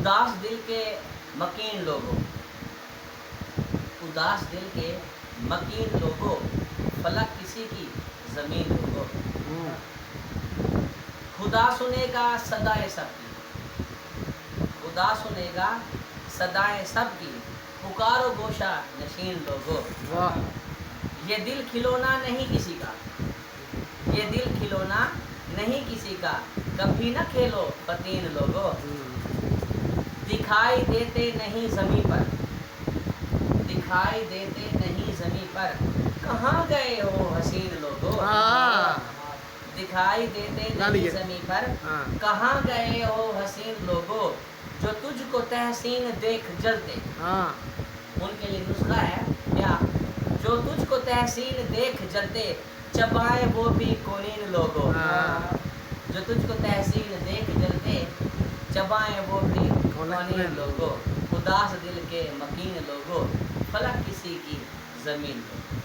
उदास दिल के मकीन लोगों, उदास दिल के मकीन लोगों, फलक किसी की ज़मीन लोगों। खुदा सुनेगा सदाएं सबकी, खुदा सुनेगा सदाएं सबकी, पुकारो गोशा नशीन लोगों। वाह। ये दिल खिलौना नहीं किसी का, ये दिल खिलौना नहीं किसी का, कभी न खेलो पतीन लोगों। दिखाई देते नहीं ज़मीं पर, दिखाई देते नहीं ज़मीं पर, कहाँ गए हो हसीन लोगों। दिखाई देते नहीं ज़मीं पर, कहाँ गए हो हसीन लोगों, जो तुझको तहसीन देख जलते। उनके लिए नुस्खा है क्या, जो तुझको तहसीन देख जलते, चबाए वो भी कोनीन लोगों। जो तुझको तहसीन देख जलते, चबाए वो भी कोनीन लोगों। उदास दिल के मकीन लोगों, फलक किसी की ज़मीन लोगों।